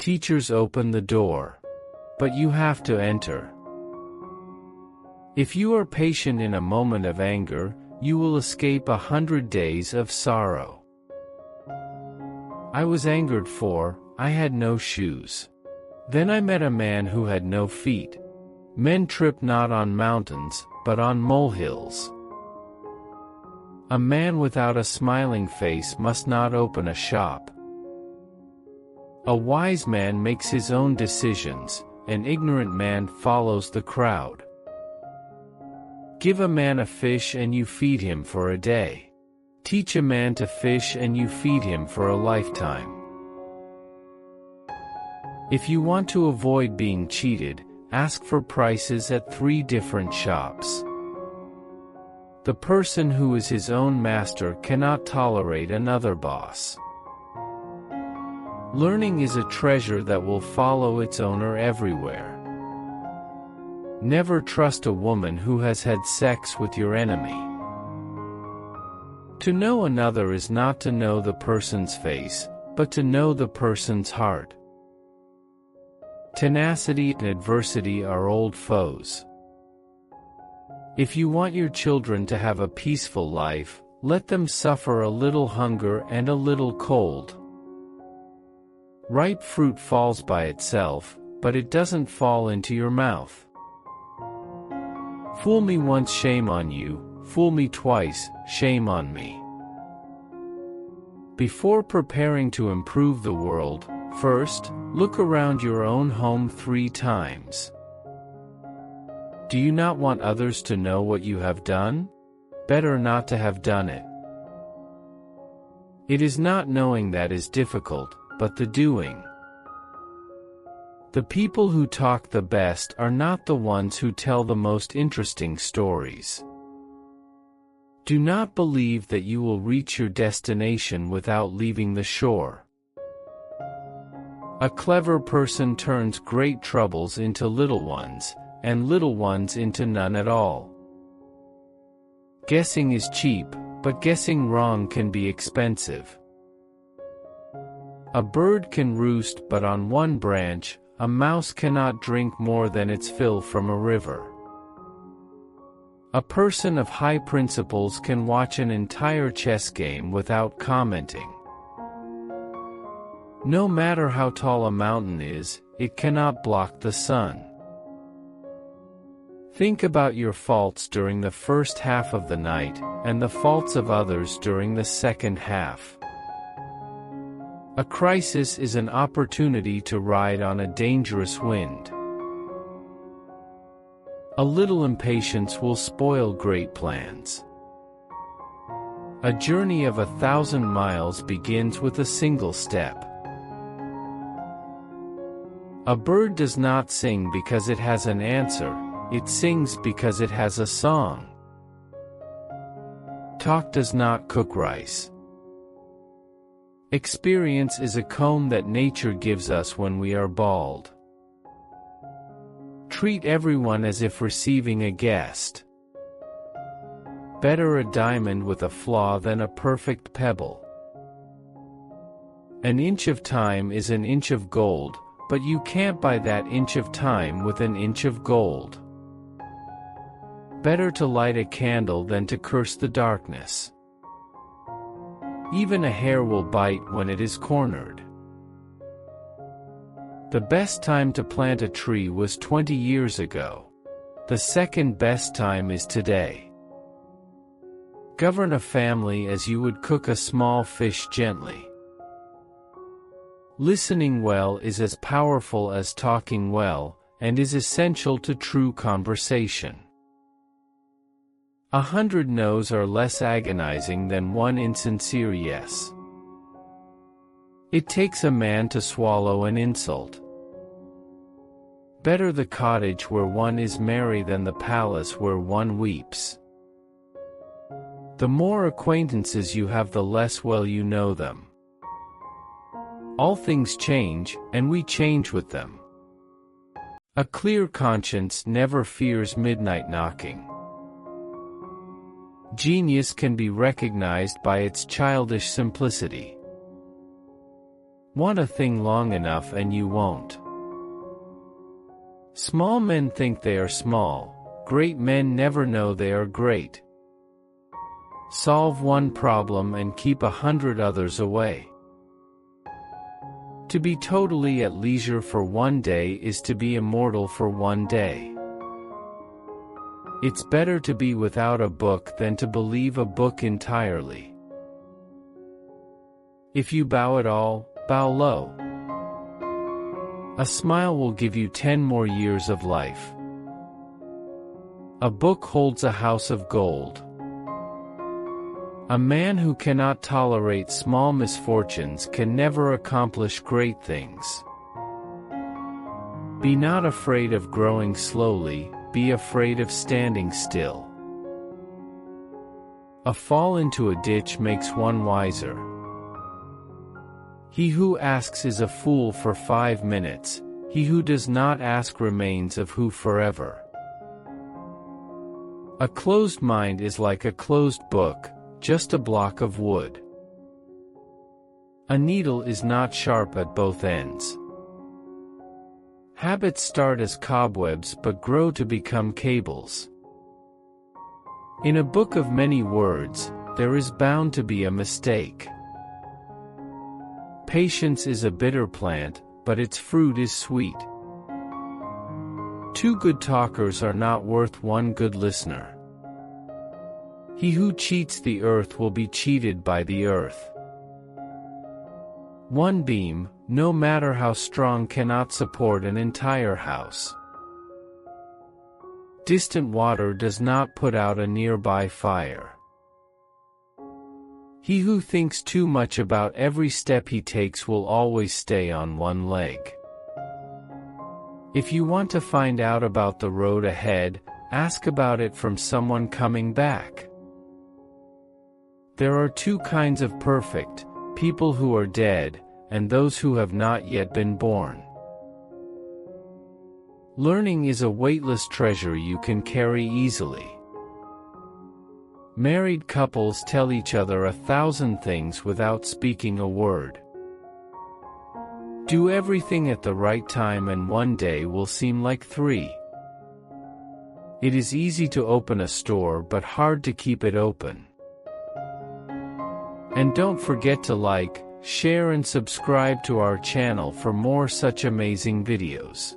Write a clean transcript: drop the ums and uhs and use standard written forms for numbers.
Teachers open the door, but you have to enter. If you are patient in a moment of anger, you will escape 100 days of sorrow. I was angered for I had no shoes. Then I met a man who had no feet. Men trip not on mountains, but on molehills. A man without a smiling face must not open a shop. A wise man makes his own decisions, an ignorant man follows the crowd. Give a man a fish and you feed him for a day. Teach a man to fish and you feed him for a lifetime. If you want to avoid being cheated, ask for prices at 3 different shops. The person who is his own master cannot tolerate another boss. Learning is a treasure that will follow its owner everywhere. Never trust a woman who has had sex with your enemy. To know another is not to know the person's face, but to know the person's heart. Tenacity and adversity are old foes. If you want your children to have a peaceful life, let them suffer a little hunger and a little cold. Ripe fruit falls by itself, but it doesn't fall into your mouth. Fool me once, shame on you. Fool me twice, shame on me. Before preparing to improve the world, first, look around your own home 3 times. Do you not want others to know what you have done? Better not to have done it. It is not knowing that is difficult, but the doing. The people who talk the best are not the ones who tell the most interesting stories. Do not believe that you will reach your destination without leaving the shore. A clever person turns great troubles into little ones, and little ones into none at all. Guessing is cheap, but guessing wrong can be expensive. A bird can roost but on one branch, a mouse cannot drink more than its fill from a river. A person of high principles can watch an entire chess game without commenting. No matter how tall a mountain is, it cannot block the sun. Think about your faults during the first half of the night, and the faults of others during the second half. A crisis is an opportunity to ride on a dangerous wind. A little impatience will spoil great plans. A journey of 1,000 miles begins with a single step. A bird does not sing because it has an answer, it sings because it has a song. Talk does not cook rice. Experience is a comb that nature gives us when we are bald. Treat everyone as if receiving a guest. Better a diamond with a flaw than a perfect pebble. An inch of time is an inch of gold, but you can't buy that inch of time with an inch of gold. Better to light a candle than to curse the darkness. Even a hare will bite when it is cornered. The best time to plant a tree was 20 years ago. The second best time is today. Govern a family as you would cook a small fish gently. Listening well is as powerful as talking well, and is essential to true conversation. 100 no's are less agonizing than one insincere yes. It takes a man to swallow an insult. Better the cottage where one is merry than the palace where one weeps. The more acquaintances you have, the less well you know them. All things change, and we change with them. A clear conscience never fears midnight knocking. Genius can be recognized by its childish simplicity. Want a thing long enough and you won't. Small men think they are small, great men never know they are great. Solve one problem and keep 100 others away. To be totally at leisure for one day is to be immortal for one day. It's better to be without a book than to believe a book entirely. If you bow at all, bow low. A smile will give you 10 more years of life. A book holds a house of gold. A man who cannot tolerate small misfortunes can never accomplish great things. Be not afraid of growing slowly, be afraid of standing still. A fall into a ditch makes one wiser. He who asks is a fool for 5 minutes, he who does not ask remains of who forever. A closed mind is like a closed book, just a block of wood. A needle is not sharp at both ends. Habits start as cobwebs but grow to become cables. In a book of many words, there is bound to be a mistake. Patience is a bitter plant, but its fruit is sweet. 2 good talkers are not worth 1 good listener. He who cheats the earth will be cheated by the earth. 1 beam, no matter how strong, cannot support an entire house. Distant water does not put out a nearby fire. He who thinks too much about every step he takes will always stay on one leg. If you want to find out about the road ahead, ask about it from someone coming back. There are 2 kinds of perfect, people who are dead, and those who have not yet been born. Learning is a weightless treasure you can carry easily. Married couples tell each other 1,000 things without speaking a word. Do everything at the right time and one day will seem like 3. It is easy to open a store but hard to keep it open. And don't forget to like, share and subscribe to our channel for more such amazing videos.